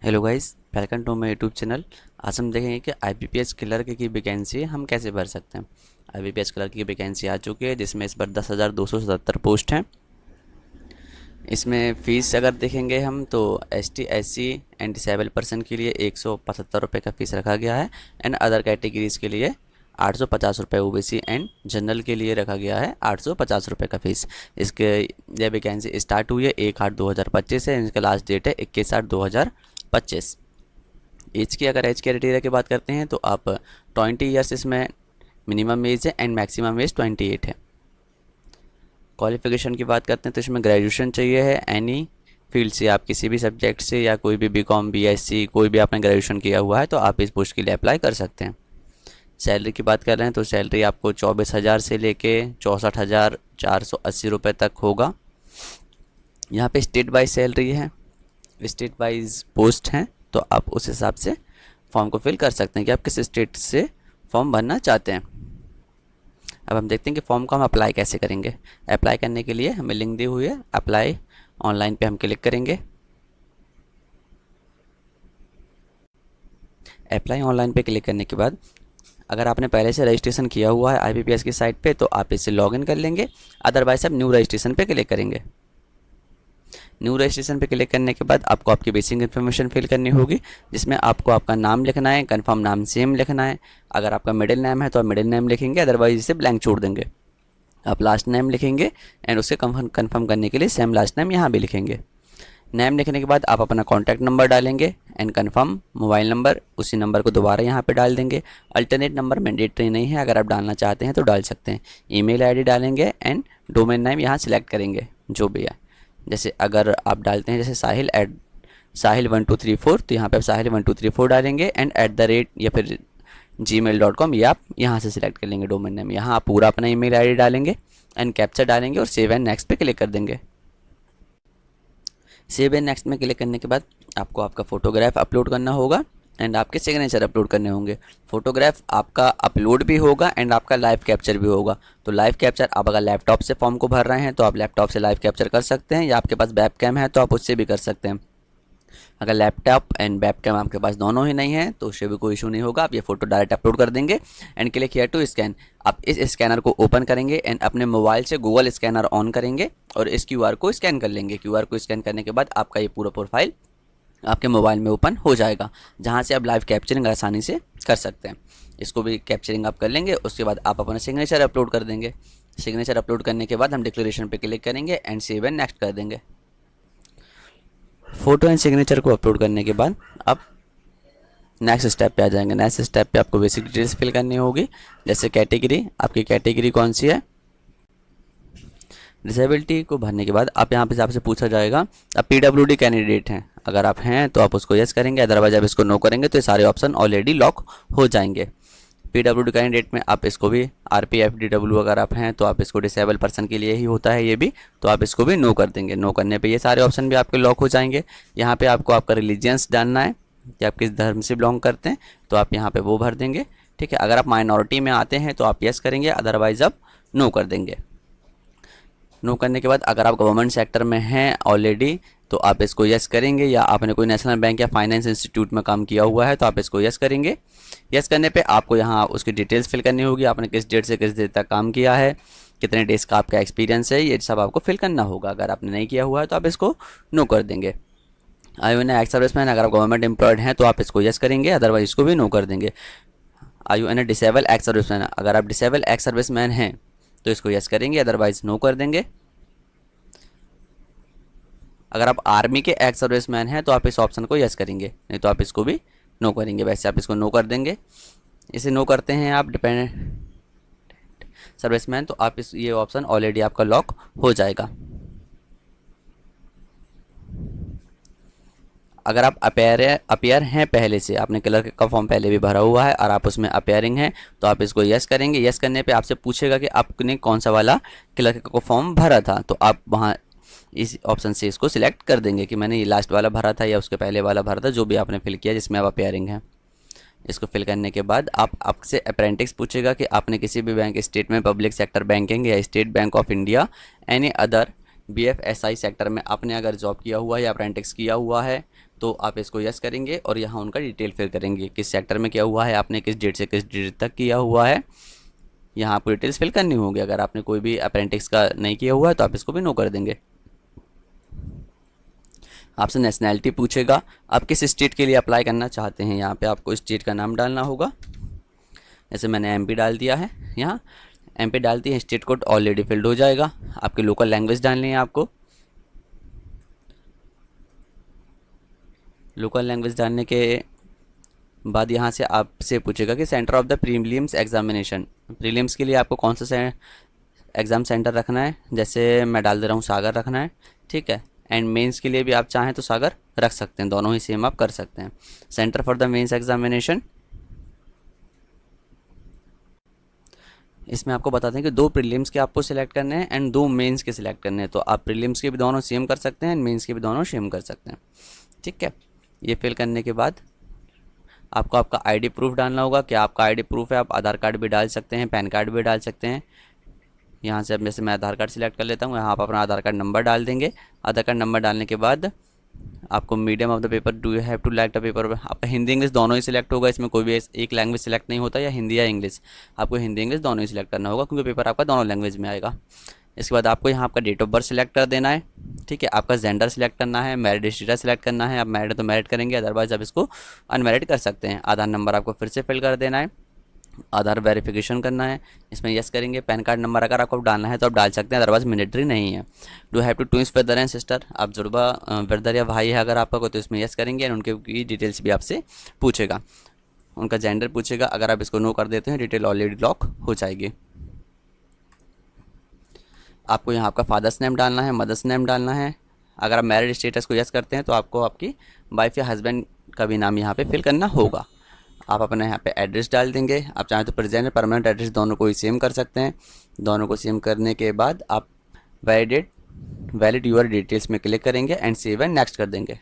Hello guys, welcome to my YouTube channel. आज हम देखेंगे कि आईबीपीएस क्लर्क की वैकेंसी हम कैसे भर सकते हैं। आईबीपीएस क्लर्क की वैकेंसी आ चुकी है, जिसमें इस बार 10,277 पोस्ट हैं। इसमें फ़ीस अगर देखेंगे हम तो ST, SC and disable person के लिए 175 रुपये का फ़ीस रखा गया है एंड अदर कैटेगरीज़ के लिए 850 रुपये, ओबीसी एंड जनरल के लिए रखा गया है 850 रुपये का फ़ीस। इसके यह वैकेंसी स्टार्ट हुई है 1/8/2025 है। इसका लास्ट डेट है 21/8/2025। एज की अगर एज क्राइटेरिया की बात करते हैं तो आप 20 ईयर्स इसमें मिनिमम एज है एंड मैक्सिमम एज 28 है। क्वालिफिकेशन की बात करते हैं तो इसमें ग्रेजुएशन चाहिए है एनी फील्ड से, आप किसी भी सब्जेक्ट से या कोई भी बीकॉम, बीएससी, कोई भी आपने ग्रेजुएशन किया हुआ है तो आप इस पोस्ट के लिए अप्लाई कर सकते हैं। सैलरी की बात कर रहे हैं तो सैलरी आपको 24,000 से लेके 64,480 रुपये तक होगा। यहाँ पे स्टेट वाइज सैलरी है, स्टेट वाइज पोस्ट हैं, तो आप उस हिसाब से फॉर्म को फिल कर सकते हैं कि आप किस स्टेट से फॉर्म भरना चाहते हैं। अब हम देखते हैं कि फॉर्म को हम अप्लाई कैसे करेंगे। अप्लाई करने के लिए हमें लिंक दी हुई है, अप्लाई ऑनलाइन पे हम क्लिक करेंगे। अप्लाई ऑनलाइन पे क्लिक करने के बाद अगर आपने पहले से रजिस्ट्रेशन किया हुआ है आईबीपीएस की साइट पे तो आप इससे लॉगिन कर लेंगे, अदरवाइज आप न्यू रजिस्ट्रेशन पे क्लिक करेंगे। न्यू रजिस्ट्रेशन पे क्लिक करने के बाद आपको आपकी बेसिक इन्फॉर्मेशन फिल करनी होगी, जिसमें आपको आपका नाम लिखना है, कंफर्म नाम सेम लिखना है। अगर आपका मिडिल नेम है तो आप मिडिल नेम लिखेंगे, अदरवाइज इसे ब्लैंक छोड़ देंगे। आप लास्ट नेम लिखेंगे एंड उसके कंफर्म करने के लिए सेम लास्ट नेम यहाँ भी लिखेंगे। नेम लिखने के बाद आप अपना कॉन्टैक्ट नंबर डालेंगे एंड कंफर्म मोबाइल नंबर, उसी नंबर को दोबारा यहाँ पे डाल देंगे। अल्टरनेट नंबर मैंडेटरी नहीं है, अगर आप डालना चाहते हैं तो डाल सकते हैं। ईमेल आईडी डालेंगे एंड डोमेन नेम यहाँ सिलेक्ट करेंगे जो भी है। जैसे अगर आप डालते हैं जैसे साहिल 1234 तो यहाँ पे आप साहिल 1234 डालेंगे एंड @ या फिर gmail.com, ये आप यहाँ से सिलेक्ट कर लेंगे डोमेन नेम। यहाँ आप पूरा अपना ईमेल आईडी डालेंगे एंड कैप्चा डालेंगे और सेव एंड नेक्स्ट पे क्लिक कर देंगे। सेव एंड नेक्स्ट में क्लिक करने के बाद आपको आपका फ़ोटोग्राफ अपलोड करना होगा एंड आपके सिग्नेचर अपलोड करने होंगे। फ़ोटोग्राफ आपका अपलोड भी होगा एंड आपका लाइव कैप्चर भी होगा। तो लाइव कैप्चर आप अगर लैपटॉप से फॉर्म को भर रहे हैं तो आप लैपटॉप से लाइव कैप्चर कर सकते हैं, या आपके पास वेब कैम है तो आप उससे भी कर सकते हैं। अगर लैपटॉप एंड वेब कैम आपके पास दोनों ही नहीं है तो उससे भी कोई इशू नहीं होगा, आप ये फ़ोटो डायरेक्ट अपलोड कर देंगे and click here to scan. आप इस स्कैनर को ओपन करेंगे एंड अपने मोबाइल से गूगल स्कैनर ऑन करेंगे और इस क्यूआर को स्कैन कर लेंगे। क्यूआर को स्कैन करने के बाद आपका ये पूरा प्रोफाइल आपके मोबाइल में ओपन हो जाएगा, जहाँ से आप लाइव कैप्चरिंग आसानी से कर सकते हैं। इसको भी कैप्चरिंग आप कर लेंगे, उसके बाद आप अपना सिग्नेचर अपलोड कर देंगे। सिग्नेचर अपलोड करने के बाद हम डिक्लेरेशन पे क्लिक करेंगे एंड सेव एंड नेक्स्ट कर देंगे। फ़ोटो एंड सिग्नेचर को अपलोड करने के बाद आप नेक्स्ट स्टेप पे आ जाएंगे। नेक्स्ट स्टेप पे आपको बेसिक डिटेल्स फिल करनी होगी, जैसे कैटेगरी, आपकी कैटेगरी कौन सी है। डिसेबिलिटी को भरने के बाद आप यहाँ पे आपसे पूछा जाएगा आप पीडब्ल्यूडी कैंडिडेट हैं, अगर आप हैं तो आप उसको यस करेंगे, अदरवाइज आप इसको नो करेंगे तो ये सारे ऑप्शन ऑलरेडी लॉक हो जाएंगे। पीडब्ल्यूडी कैंडिडेट में आप इसको भी आरपीएफडीडब्ल्यू अगर आप हैं तो आप इसको डिसेबल पर्सन के लिए ही होता है ये भी, तो आप इसको भी नो कर देंगे। नो करने पे ये सारे ऑप्शन भी आपके लॉक हो जाएंगे। यहाँ पे आपको आपका रिलीजियंस डालना है कि आप किस धर्म से बिलोंग करते हैं, तो आप यहाँ पे वो भर देंगे। ठीक है, अगर आप माइनॉरिटी में आते हैं तो आप यस करेंगे, अदरवाइज आप नो कर देंगे। नो करने के बाद अगर आप गवर्नमेंट सेक्टर में हैं ऑलरेडी तो आप इसको यस करेंगे, या आपने कोई नेशनल बैंक या फाइनेंस इंस्टीट्यूट में काम किया हुआ है तो आप इसको यस करेंगे। यस करने पे आपको यहाँ उसकी डिटेल्स फिल करनी होगी, आपने किस डेट से किस डेट तक काम किया है, कितने डेज़ का आपका एक्सपीरियंस है, ये सब आपको फिल करना होगा। अगर आपने नहीं किया हुआ है तो आप इसको नो कर देंगे। Are you an ex serviceman, अगर आप गवर्नमेंट एम्प्लॉयड हैं तो आप इसको यस करेंगे, अदरवाइज इसको भी नो कर देंगे। Are you an disable ex serviceman, अगर आप डिसेबल एक्स सर्विसमैन हैं तो इसको यस करेंगे, अदरवाइज नो कर देंगे। अगर आप आर्मी के एक्स सर्विसमैन हैं तो आप इस ऑप्शन को यस करेंगे, नहीं तो आप इसको भी नो करेंगे। वैसे आप इसको नो कर देंगे। इसे नो करते हैं आप डिपेंडेंट सर्विसमैन तो आप ये ऑप्शन ऑलरेडी आपका लॉक हो जाएगा। अगर आप अपेयर हैं पहले से, आपने क्लर्क का फॉर्म पहले भी भरा हुआ है और आप उसमें अपेयरिंग हैं तो आप इसको यस करेंगे। यस करने पे आपसे पूछेगा कि आपने कौन सा वाला क्लर्क का फॉर्म भरा था, तो आप वहाँ इस ऑप्शन से इसको सिलेक्ट कर देंगे कि मैंने ये लास्ट वाला भरा था या उसके पहले वाला भरा था, जो भी आपने फिल किया जिसमें आप अपेयरिंग हैं। इसको फिल करने के बाद आपसे अप्रेंटिस पूछेगा कि आपने किसी भी बैंक, स्टेट में पब्लिक सेक्टर बैंकिंग या state bank of India any other BFSI sector में आपने अगर जॉब किया हुआ है या अप्रेंटिस किया हुआ है तो आप इसको यस करेंगे और यहाँ उनका डिटेल फिल करेंगे, किस सेक्टर में किया हुआ है आपने, किस डेट से किस डेट तक किया हुआ है, यहाँ आपको डिटेल्स फिल करनी होगी। अगर आपने कोई भी अप्रेंटिस का नहीं किया हुआ है तो आप इसको भी नो कर देंगे। आपसे नेशनैलिटी पूछेगा, आप किस स्टेट के लिए अप्लाई करना चाहते हैं, यहाँ पे आपको स्टेट का नाम डालना होगा। जैसे मैंने एमपी डाल दिया है, यहाँ एमपी डालती है, स्टेट कोड ऑलरेडी फिल्ड हो जाएगा। आपकी लोकल लैंग्वेज डालनी है आपको। लोकल लैंग्वेज डालने के बाद यहाँ से आपसे पूछेगा कि centre of the prelims examination, prelims के लिए आपको कौन सा एग्ज़ाम सेंटर रखना है। जैसे मैं डाल दे रहा हूँ सागर रखना है, ठीक है। एंड मेंस के लिए भी आप चाहें तो सागर रख सकते हैं, दोनों ही सेम आप कर सकते हैं। Centre for the mains examination, इसमें आपको बताते हैं कि 2 प्रीलिम्स के आपको सिलेक्ट करने हैं एंड 2 मेंस के सिलेक्ट करने हैं। तो आप प्रीलिम्स के भी दोनों सेम कर सकते हैं एंड मेंस के भी दोनों सेम कर सकते हैं, ठीक है। ये फिल करने के बाद आपको आपका आईडी प्रूफ डालना होगा। क्या आपका आईडी प्रूफ है, आप आधार कार्ड भी डाल सकते हैं, पैन कार्ड भी डाल सकते हैं। यहाँ से अब जैसे मैं आधार कार्ड सिलेक्ट कर लेता हूँ, यहाँ आप अपना आधार कार्ड नंबर डाल देंगे। आधार कार्ड नंबर डालने के बाद आपको medium of the paper, do you have to like the paper, आपका हिंदी इंग्लिश दोनों ही सिलेक्ट होगा। इसमें कोई भी एक लैंग्वेज सिलेक्ट नहीं होता, या हिंदी या इंग्लिश, आपको हिंदी इंग्लिश दोनों ही सिलेक्ट करना होगा क्योंकि पेपर आपका दोनों लैंग्वेज में आएगा। इसके बाद आपको यहाँ आपका डेट ऑफ बर्थ सिलेक्ट कर देना है, ठीक है। आपका जेंडर सिलेक्ट करना है, मैरिड स्टेटस सिलेक्ट करना है। आप मैरिड है तो मैरिड करेंगे, अदरवाइज आप इसको अनमैरिड कर सकते हैं। आधार नंबर आपको फिर से फिल कर देना है, आधार वेरिफिकेशन करना है, इसमें यस करेंगे। पैन कार्ड नंबर अगर आपको डालना है तो आप डाल सकते हैं, अदरवाइज मैंडेटरी नहीं है। Do have to twins brother and sister, आप जुड़वा ब्रदर या भाई है अगर आपका कोई तो इसमें यस करेंगे एंड उनके की डिटेल्स भी आपसे पूछेगा, उनका जेंडर पूछेगा। अगर आप इसको नो कर देते हैं डिटेल ऑलरेडी लॉक हो जाएगी। आपको यहाँ आपका फादर्स नेम डालना है, मदर्स नेम डालना है। अगर आप मैरिड स्टेटस को यस करते हैं तो आपको आपकी वाइफ या हस्बैंड का भी नाम यहाँ पे फिल करना होगा। आप अपने यहाँ पे एड्रेस डाल देंगे, आप चाहें तो प्रेजेंट परमानेंट एड्रेस दोनों को ही सेम कर सकते हैं। दोनों को सेम करने के बाद आप वैलिड यूर डिटेल्स में क्लिक करेंगे एंड सेव एंड नेक्स्ट कर देंगे।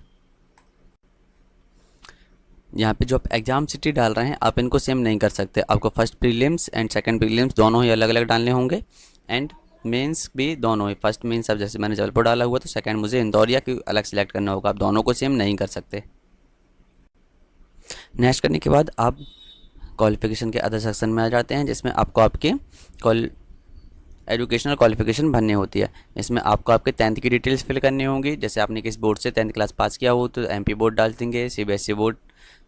यहाँ पे जो आप एग्ज़ाम सिटी डाल रहे हैं आप इनको सेम नहीं कर सकते, आपको first prelims and second prelims दोनों ही अलग अलग डालने होंगे एंड मेंस भी दोनों ही। फर्स्ट मेंस अब जैसे मैंने जबलपुर डाला हुआ तो सेकंड मुझे इंदौर या की अलग सेलेक्ट करना होगा, आप दोनों को सेम नहीं कर सकते। नेक्स्ट करने के बाद आप क्वालिफिकेशन के अदर सेक्शन में आ जाते हैं, जिसमें आपको आपके एजुकेशनल क्वालिफिकेशन भरनी होती है। इसमें आपको आपके 10th की डिटेल्स फिल करनी होंगी। जैसे आपने किस बोर्ड से 10th क्लास पास किया हो तो एमपी बोर्ड डाल देंगे, सीबीएसई बोर्ड,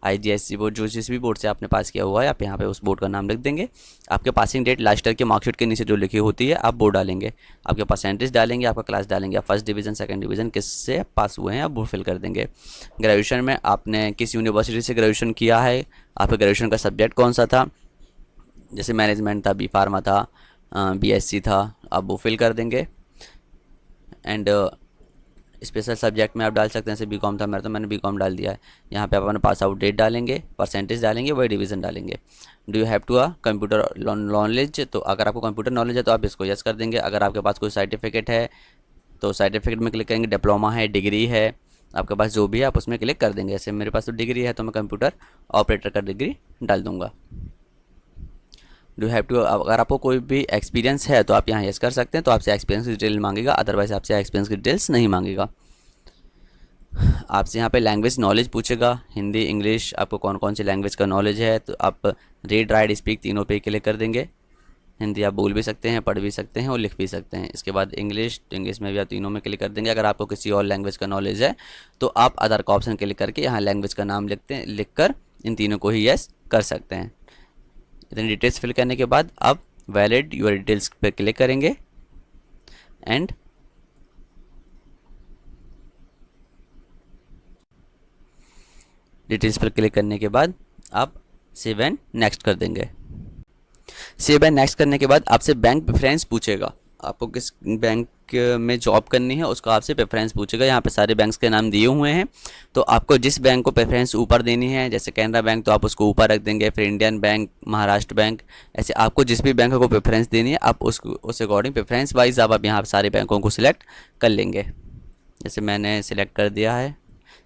आईजीएससी बोर्ड, जो जिस भी बोर्ड से आपने पास किया हुआ है आप यहाँ पे उस बोर्ड का नाम लिख देंगे। आपके पासिंग डेट लास्ट ईयर के मार्कशीट के नीचे जो लिखी होती है आप वो डालेंगे। आपके परसेंटेज डालेंगे, आपका क्लास डालेंगे, आप फर्स्ट डिवीज़न सेकंड डिवीज़न किससे पास हुए हैं आप वो फिल कर देंगे। ग्रेजुएशन में आपने किस यूनिवर्सिटी से ग्रेजुएशन किया है, आपका ग्रेजुएशन का सब्जेक्ट कौन सा था, जैसे मैनेजमेंट था, बी फार्मा था, बीएससी था, आप वो फिल कर देंगे। एंड स्पेशल सब्जेक्ट में आप डाल सकते हैं, जैसे बीकॉम था मेरा तो मैंने बीकॉम डाल दिया है। यहाँ पे आप अपना पास आउट डेट डालेंगे, परसेंटेज डालेंगे, वही डिवीज़न डालेंगे। Do you have to computer knowledge, तो अगर आपको कंप्यूटर नॉलेज है तो आप इसको यस कर देंगे। अगर आपके पास कोई सर्टिफिकेट है तो सर्टिफिकेट में क्लिक करेंगे, डिप्लोमा है, डिग्री है, आपके पास जो भी है आप उसमें क्लिक कर देंगे। जैसे मेरे पास तो डिग्री है तो मैं कंप्यूटर ऑपरेटर का डिग्री डाल दूँगा। डू हैव टू, अगर आपको कोई भी एक्सपीरियंस है तो आप यहाँ यस कर सकते हैं, तो आपसे एक्सपीरियंस की डिटेल मांगेगा, अदरवाइज आपसे एक्सपीरियंस की डिटेल्स नहीं मांगेगा। आपसे यहाँ पे लैंग्वेज नॉलेज पूछेगा, हिंदी इंग्लिश, आपको कौन कौन सी लैंग्वेज का नॉलेज है, तो आप रीड राइट स्पीक तीनों पे क्लिक कर देंगे। हिंदी आप बोल भी सकते हैं, पढ़ भी सकते हैं और लिख भी सकते हैं। इसके बाद इंग्लिश, तो इंग्लिश में भी आप तीनों में क्लिक कर देंगे। अगर आपको किसी और लैंग्वेज का नॉलेज है तो आप अदर का ऑप्शन क्लिक करके यहाँ लैंग्वेज का नाम लिख कर इन तीनों को ही यस कर सकते हैं। इतनी डिटेल्स फिल करने के बाद आप वैलिड यूर डिटेल्स पर क्लिक करेंगे एंड डिटेल्स पर क्लिक करने के बाद आप सेव एंड नेक्स्ट कर देंगे। सेव एंड नेक्स्ट करने के बाद आपसे बैंक प्रेफरेंस पूछेगा, आपको किस बैंक में जॉब करनी है उसका आपसे प्रेफरेंस पूछेगा। यहाँ पे सारे बैंक्स के नाम दिए हुए हैं, तो आपको जिस बैंक को प्रेफरेंस ऊपर देनी है, जैसे कैनरा बैंक तो आप उसको ऊपर रख देंगे, फिर इंडियन बैंक, महाराष्ट्र बैंक, ऐसे आपको जिस भी बैंक को प्रेफरेंस देनी है आप उसको उस अकॉर्डिंग प्रेफरेंस वाइज आप यहाँ सारे बैंकों को सिलेक्ट कर लेंगे। जैसे मैंने सिलेक्ट कर दिया है,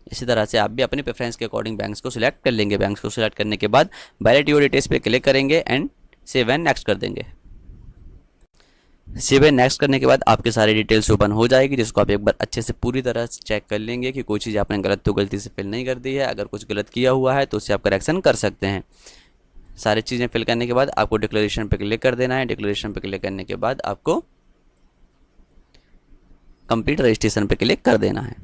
इसी तरह से आप भी अपनी प्रेफरेंस के अकॉर्डिंग बैंक्स को सिलेक्ट कर लेंगे। बैंक्स को सिलेक्ट करने के बाद वैलिड यूर डिटेल्स पे क्लिक करेंगे एंड सेव एंड नेक्स्ट कर देंगे। सेव एंड नेक्स्ट करने के बाद आपके सारी डिटेल्स ओपन हो जाएगी, जिसको आप एक बार अच्छे से पूरी तरह से चेक कर लेंगे कि कोई चीज़ आपने गलत तो गलती से फिल नहीं कर दी है। अगर कुछ गलत किया हुआ है तो उससे आप करेक्शन कर सकते हैं। सारी चीज़ें फिल करने के बाद आपको डिक्लेरेशन पे क्लिक कर देना है। डिक्लेरेशन पे क्लिक करने के बाद आपको कंप्लीट रजिस्ट्रेशन पे क्लिक कर देना है।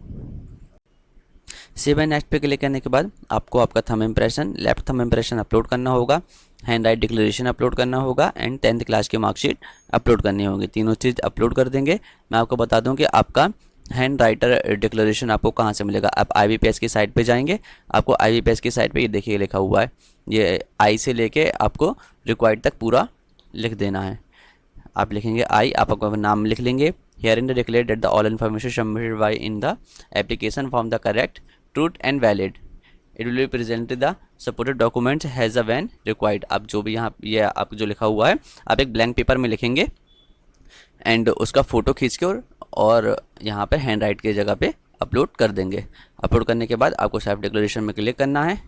सेव एंड नेक्स्ट पे क्लिक करने के बाद आपको आपका thumb impression, left thumb impression upload करना होगा, हैंड राइट डिक्लेरेशन अपलोड करना होगा एंड 10th क्लास की मार्कशीट अपलोड करनी होगी। तीनों चीज़ अपलोड कर देंगे। मैं आपको बता दूं कि आपका हैंड राइटर डिक्लेरेशन आपको कहाँ से मिलेगा। आप IBPS की साइट पे जाएंगे, आपको IBPS की साइट पे ये देखिए लिखा हुआ है, ये आई से लेके आपको रिक्वायर्ड तक पूरा लिख देना है। आप लिखेंगे आई, आप आपका नाम लिख लेंगे। Here in the declare that the all information submitted by in the application form the correct, truth and valid, it will be present the supported documents has a when required. आप जो भी यहाँ ये आप जो लिखा हुआ है आप एक ब्लैंक पेपर में लिखेंगे एंड उसका फ़ोटो खींच के और यहाँ पे हैंड राइट की जगह पे अपलोड कर देंगे। अपलोड करने के बाद आपको सेल्फ डिक्लेरेशन में क्लिक करना है।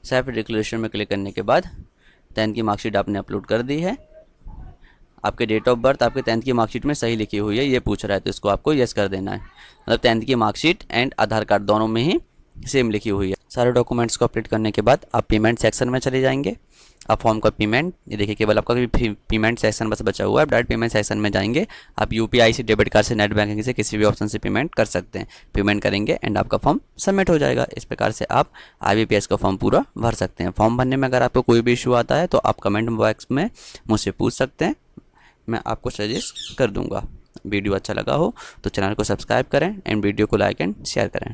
सेल्फ डिक्लेरेशन में क्लिक करने के बाद 10th की मार्कशीट आपने अपलोड कर दी है। आपके डेट ऑफ बर्थ आपके 10th की मार्कशीट में सही लिखी हुई है, ये पूछ रहा है तो इसको आपको यस कर देना है। मतलब 10th की मार्कशीट एंड आधार कार्ड दोनों में ही सेम लिखी हुई है। सारे डॉक्यूमेंट्स को अपडेट करने के बाद आप पेमेंट सेक्शन में चले जाएंगे। आप फॉर्म का पेमेंट, ये देखिए केवल आपका पेमेंट सेक्शन बस बचा हुआ है। डायरेक्ट पेमेंट सेक्शन में जाएंगे, आप UPI से, डेबिट कार्ड से, नेट बैंकिंग से, किसी भी ऑप्शन से पेमेंट कर सकते हैं। पेमेंट करेंगे एंड आपका फॉर्म सबमिट हो जाएगा। इस प्रकार से आप IBPS का फॉर्म पूरा भर सकते हैं। फॉर्म भरने में अगर आपको कोई भी इशू आता है तो आप कमेंट बॉक्स में मुझसे पूछ सकते हैं, मैं आपको सजेस्ट कर दूंगा। वीडियो अच्छा लगा हो तो चैनल को सब्सक्राइब करें एंड वीडियो को लाइक एंड शेयर करें।